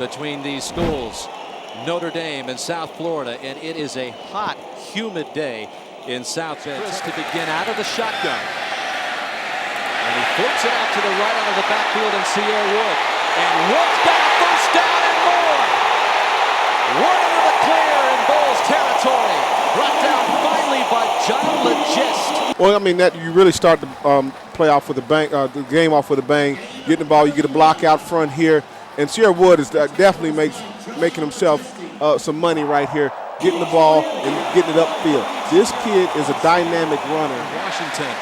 between these schools, Notre Dame and South Florida, and it is a hot, humid day in South Bend. To begin out of the shotgun. And he flips it out to the right out of the backfield in Sierra Wood. And Wood's got a first down and more. Wood into the clear in Bulls territory. Brought down finally by John Legist. Well, I mean, that you really start the play off with a bang, the game off with a bang. Getting the ball, you get a block out front here. And Sierra Wood is definitely making himself some money right here, getting the ball and getting it upfield. This kid is a dynamic runner. Washington,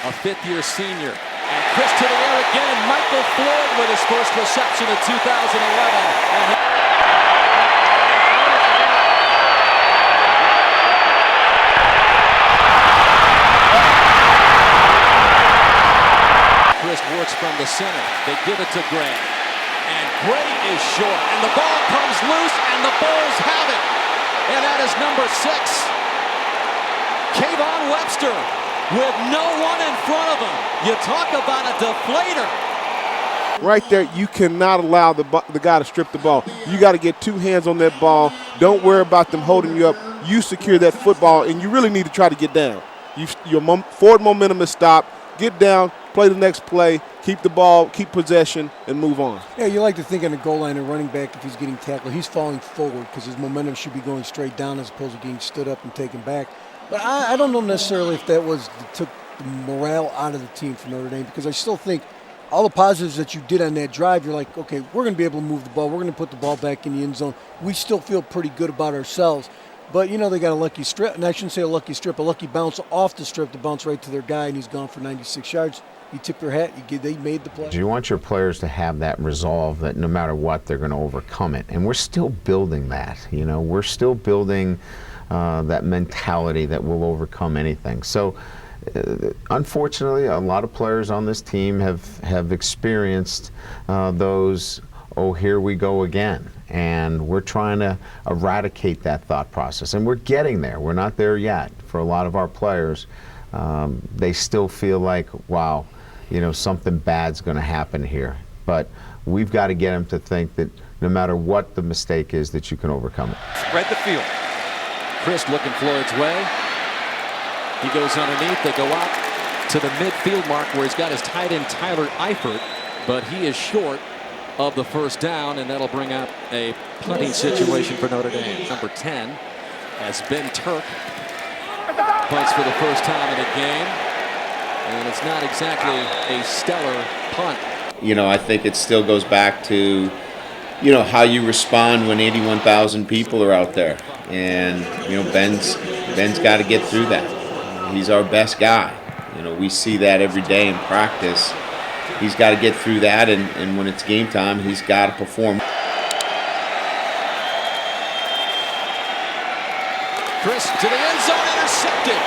a fifth-year senior. And Chris to the air again. Michael Floyd with his first reception of 2011. And Chris works from the center. They give it to Gray. And Gray is short. And the ball comes loose, and the Bulls have it. And that is number 6. Kayvon Webster with no one in front of him. You talk about a deflator. Right there, you cannot allow the guy to strip the ball. You got to get 2 hands on that ball. Don't worry about them holding you up. You secure that football, and you really need to try to get down. Your forward momentum is stopped. Get down, play the next play, keep the ball, keep possession, and move on. Yeah, you like to think on the goal line, a running back, if he's getting tackled, he's falling forward because his momentum should be going straight down as opposed to getting stood up and taken back. But I don't know necessarily if that took the morale out of the team for Notre Dame, because I still think all the positives that you did on that drive, you're like, okay, we're going to be able to move the ball. We're going to put the ball back in the end zone. We still feel pretty good about ourselves. But, you know, they got a lucky strip, and I shouldn't say a lucky strip, a lucky bounce off the strip to bounce right to their guy, and he's gone for 96 yards. You tip your hat, they made the play. You want your players to have that resolve that no matter what, they're going to overcome it. And we're still building that. You know, we're still building that mentality that will overcome anything. So, unfortunately, a lot of players on this team have experienced those, oh, here we go again. And we're trying to eradicate that thought process. And we're getting there. We're not there yet. For a lot of our players, they still feel like, wow, you know, something bad's going to happen here. But we've got to get them to think that no matter what the mistake is, that you can overcome it. Spread the field. Chris looking Floyd's way. He goes underneath. They go out to the midfield mark where he's got his tight end Tyler Eifert, but he is short of the first down, and that'll bring up a punting situation for Notre Dame. Number 10 has Ben Turk. Punts for the first time in a game, and it's not exactly a stellar punt. You know, I think it still goes back to, you know, how you respond when 81,000 people are out there. And, you know, Ben's got to get through that. He's our best guy. You know, we see that every day in practice. He's got to get through that, and when it's game time, he's got to perform. Chris to the end zone, intercepted,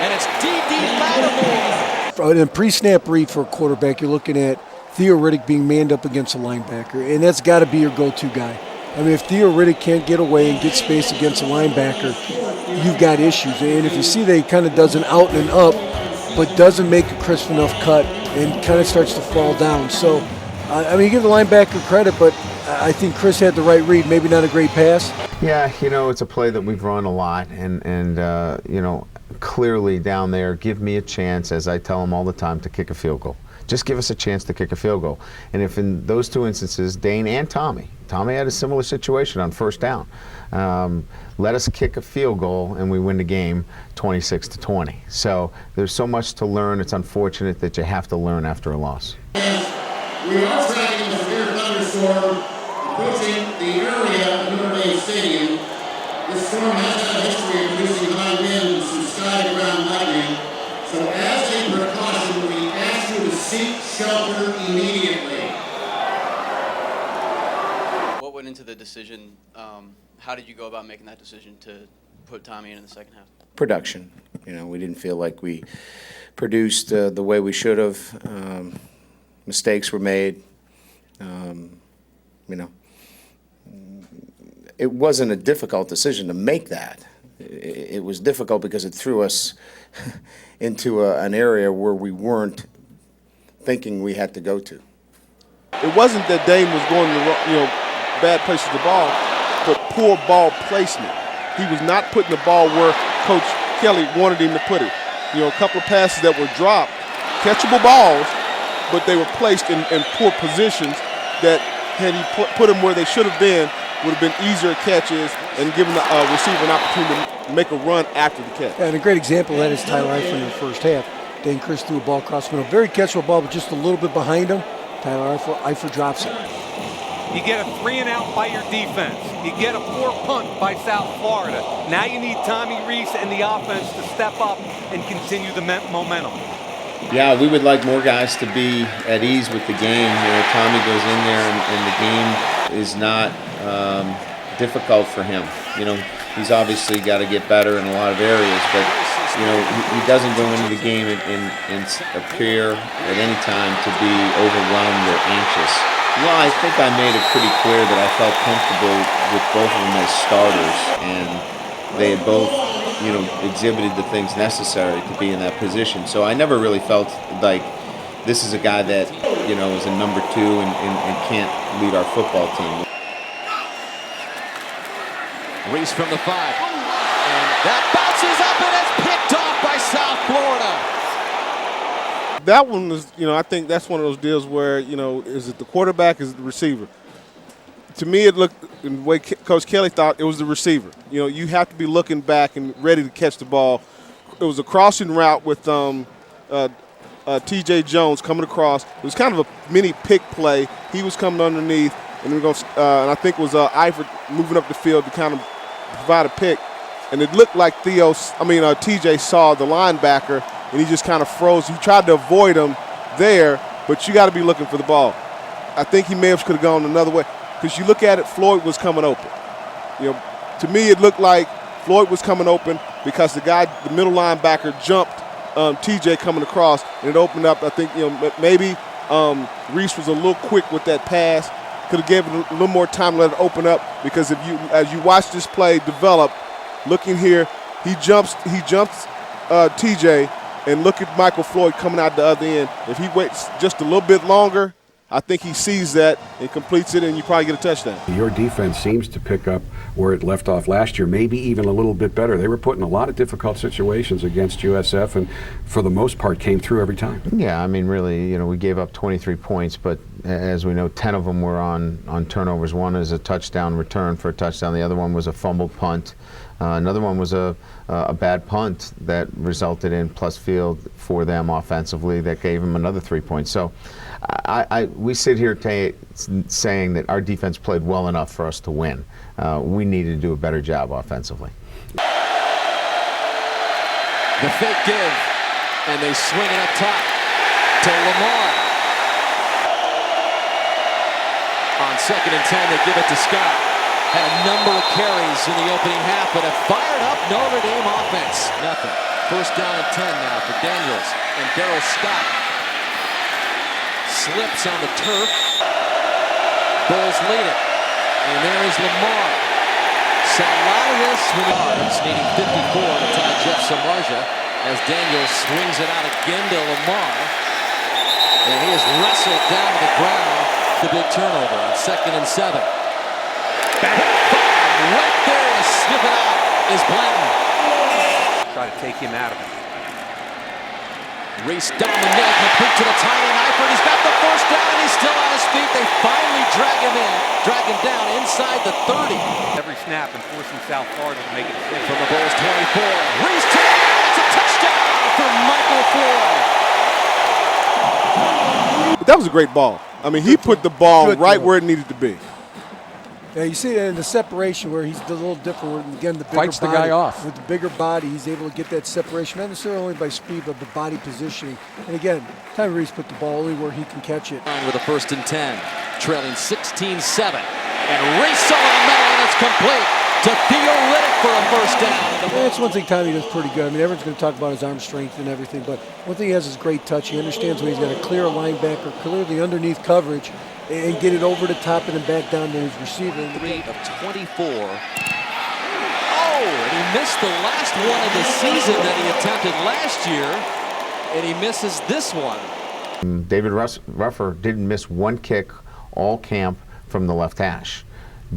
and it's D.D. Lattimore. In a pre-snap read for a quarterback, you're looking at Theo Riddick being manned up against a linebacker, and that's got to be your go-to guy. I mean, if Theo Riddick can't get away and get space against a linebacker, you've got issues. And if you see that he kind of does an out and up, but doesn't make a crisp enough cut and kind of starts to fall down. So, I mean, you give the linebacker credit, but I think Chris had the right read, maybe not a great pass. Yeah, you know, it's a play that we've run a lot, and you know, clearly down there, give me a chance, as I tell them all the time, to kick a field goal. Just give us a chance to kick a field goal. And if in those 2 instances, Dane and Tommy had a similar situation on first down. Let us kick a field goal and we win the game 26-20. So there's so much to learn. It's unfortunate that you have to learn after a loss. We are tracking the severe thunderstorm approaching the area of Notre Dame Stadium. This storm has had a history of producing high winds and some sky-to-ground lightning. So as a precaution, we ask you to seek shelter immediately. What went into the decision? How did you go about making that decision to put Tommy in the second half? Production. You know, we didn't feel like we produced the way we should have. Mistakes were made. You know, it wasn't a difficult decision to make that. It was difficult because it threw us into an area where we weren't thinking we had to go to. It wasn't that Dame was going bad places the ball, but poor ball placement. He was not putting the ball where Coach Kelly wanted him to put it. You know, a couple of passes that were dropped, catchable balls, but they were placed in poor positions that had he put them where they should have been, would have been easier catches and given the receiver an opportunity to make a run after the catch. And a great example of that is Tyler Eifert in the first half. Dan Chris threw a ball across the middle, very catchable ball, but just a little bit behind him. Tyler Eifert drops it. You get a 3-and-out by your defense. You get a poor punt by South Florida. Now you need Tommy Rees and the offense to step up and continue the momentum. Yeah, we would like more guys to be at ease with the game. You know, Tommy goes in there and the game is not difficult for him. You know, he's obviously got to get better in a lot of areas, but you know, he doesn't go into the game and appear at any time to be overwhelmed or anxious. Well, I think I made it pretty clear that I felt comfortable with both of them as starters, and they had both, you know, exhibited the things necessary to be in that position. So I never really felt like this is a guy that, you know, is a number 2 and can't lead our football team. Reese from the 5. And that bounces up and it's picked off by South Florida. That one is, you know, I think that's one of those deals where, you know, is it the quarterback, is it the receiver? To me, it looked, in the way Coach Kelly thought, it was the receiver. You know, you have to be looking back and ready to catch the ball. It was a crossing route with T.J. Jones coming across. It was kind of a mini pick play. He was coming underneath, and and I think it was Eifert moving up the field to kind of provide a pick. And it looked like T.J. saw the linebacker, and he just kind of froze. He tried to avoid him there, but you got to be looking for the ball. I think he could have gone another way. Because you look at it, Floyd was coming open. You know, to me, it looked like Floyd was coming open because the middle linebacker jumped TJ coming across, and it opened up. I think, you know, maybe Reese was a little quick with that pass. Could have given it a little more time to let it open up, because as you watch this play develop, looking here, he jumps TJ, and look at Michael Floyd coming out the other end. If he waits just a little bit longer, I think he sees that and completes it, and you probably get a touchdown. Your defense seems to pick up where it left off last year, maybe even a little bit better. They were put in a lot of difficult situations against USF, and for the most part came through every time. Yeah, I mean, really, you know, we gave up 23 points, but as we know, 10 of them were on turnovers. One is a touchdown return for a touchdown. The other one was a fumbled punt. Another one was a bad punt that resulted in plus field for them offensively that gave them another 3 points. So we sit here saying that our defense played well enough for us to win. We needed to do a better job offensively. The fake give, and they swing it up top to Lamar. On 2nd and 10, they give it to Scott. Had a number of carries in the opening half, but a fired up Notre Dame offense. Nothing. 1st down and 10 now for Daniels and Darryl Scott. Slips on the turf. Bulls lead it. And there is Lamar. Salarius Menards needing 54 to tie Jeff Samardzija as Daniels swings it out again to Lamar. And he is wrestled down to the ground. The big turnover on 2nd and 7. Right there to sniff it out is Blanton. Try to take him out of it. Reese down the middle, complete to the tight end Eifert. He's got the 1st down, and he's still on his feet. They finally drag him down inside the 30. Every snap and forcing South Florida to make it from the Bulls 24. Reese to the air. It's a touchdown for Michael Floyd. That was a great ball. I mean, he put the ball right where it needed to be. Yeah, you see it in the separation where he's a little different. Again, the bigger fights body, the guy off. With the bigger body, he's able to get that separation, not necessarily only by speed, but the body positioning. And again, Tyrese put the ball only where he can catch it. With a 1st and 10, trailing 16-7. And Reese over the middle, and it's complete to Theo Riddick for a 1st down. That's one thing Tommy does pretty good. I mean, everyone's going to talk about his arm strength and everything, but one thing he has is great touch. He understands when he's got to clear a linebacker, clear the underneath coverage, and get it over the top and then back down to his receiver. 3 of 24. Oh, and he missed the last one of the season that he attempted last year, and he misses this one. David Ruffer didn't miss one kick all camp from the left hash.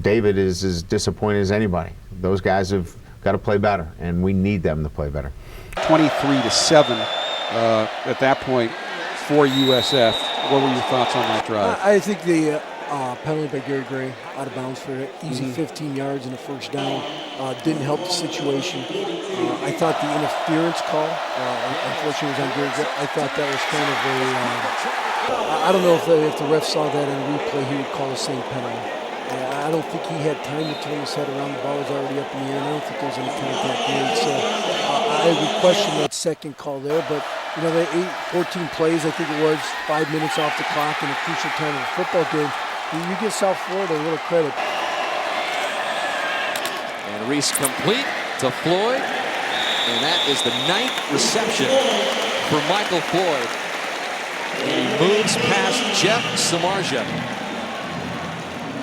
David is as disappointed as anybody. Those guys have got to play better, and we need them to play better. 23-7 at that point for USF. What were your thoughts on that drive? I think the penalty by Gary Gray out of bounds for an easy 15 yards and a first down didn't help the situation. I thought the interference call, unfortunately, was on Gary Gray. I thought that was kind of a, I don't know if the ref saw that on replay, he would call the same penalty. I don't think he had time to turn his head around. The ball was already up in the air, and I don't think there was any contact made. So I would question that second call there. But, you know, they 14 plays, I think it was, 5 minutes off the clock in a crucial time of a football game. You give South Florida a little credit. And Reese complete to Floyd. And that is the 9th reception for Michael Floyd. And he moves past Jeff Samardzija.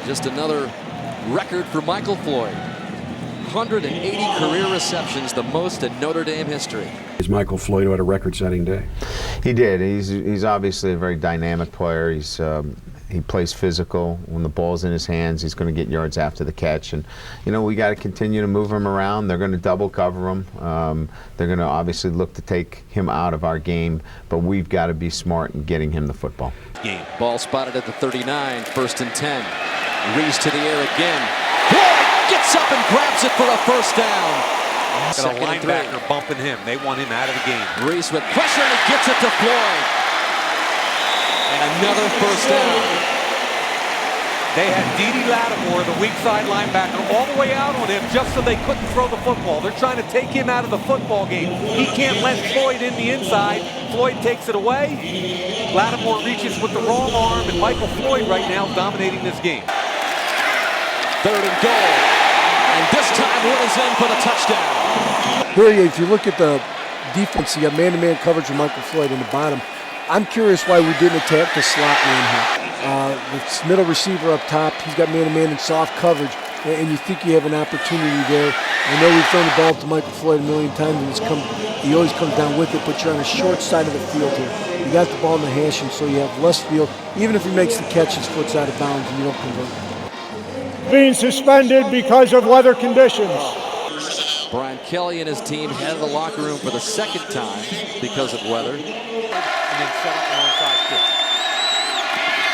Just another record for Michael Floyd. 180 career receptions, the most in Notre Dame history. Is Michael Floyd had a record-setting day? He did. He's obviously a very dynamic player. He plays physical. When the ball's in his hands, he's going to get yards after the catch. And, you know, we got to continue to move him around. They're going to double cover him. They're going to obviously look to take him out of our game, but we've got to be smart in getting him the football. Ball spotted at the 39, 1st and 10. Reese to the air again. Floyd gets up and grabs it for a first down. Got a linebacker bumping him. They want him out of the game. Reese with pressure, and he gets it to Floyd. And another first down. They had Dede Lattimore, the weak side linebacker, all the way out on him just so they couldn't throw the football. They're trying to take him out of the football game. He can't let Floyd in the inside. Floyd takes it away. Lattimore reaches with the wrong arm, and Michael Floyd right now is dominating this game. 3rd and goal. And this time Will is in for the touchdown. Here, if you look at the defense, you got man-to-man coverage with Michael Floyd in the bottom. I'm curious why we didn't attack the slot man here. The middle receiver up top, he's got man-to-man and soft coverage, and you think you have an opportunity there. I know we've thrown the ball to Michael Floyd a million times, and he always comes down with it, but you're on a short side of the field here. You got the ball in the hash, and so you have less field. Even if he makes the catch, his foot's out of bounds, and you don't convert. Being suspended because of weather conditions. Brian Kelly and his team head of the locker room for the 2nd time because of weather. And then set up an onside kick.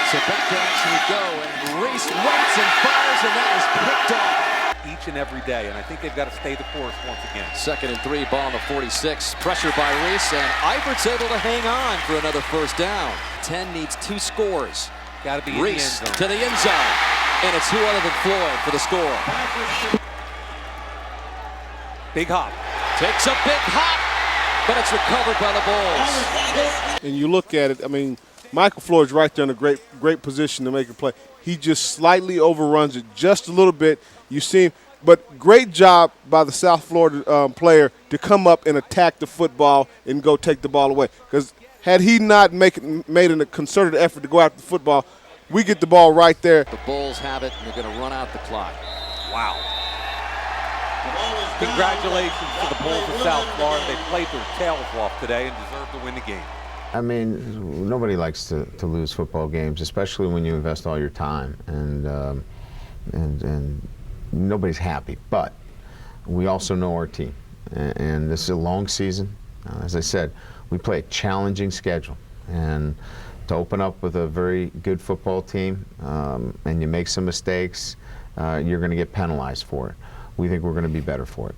So back to action we go, and Reese waits and fires, and that is picked off. Each and every day, and I think they've got to stay the course once again. 2nd and 3, ball on the 46. Pressure by Reese, and Eifert's able to hang on for another first down. 10 needs 2 scores. Got to be Reese in the end zone. to the end zone, and it's who other than Floyd for the score. Big hop. Takes a big hop, but it's recovered by the Bulls. And you look at it, I mean, Michael Floyd's right there in a great position to make a play. He just slightly overruns it just a little bit. You see him, but great job by the South Florida player to come up and attack the football and go take the ball away. Because had he not made a concerted effort to go after the football, we get the ball right there. The Bulls have it, and they're going to run out the clock. Wow. Congratulations to the Bulls of South Florida. They played their tails off today and deserve to win the game. I mean, nobody likes to lose football games, especially when you invest all your time, and nobody's happy. But we also know our team, and this is a long season. As I said, we play a challenging schedule, and to open up with a very good football team, and you make some mistakes, you're going to get penalized for it. We think we're going to be better for it.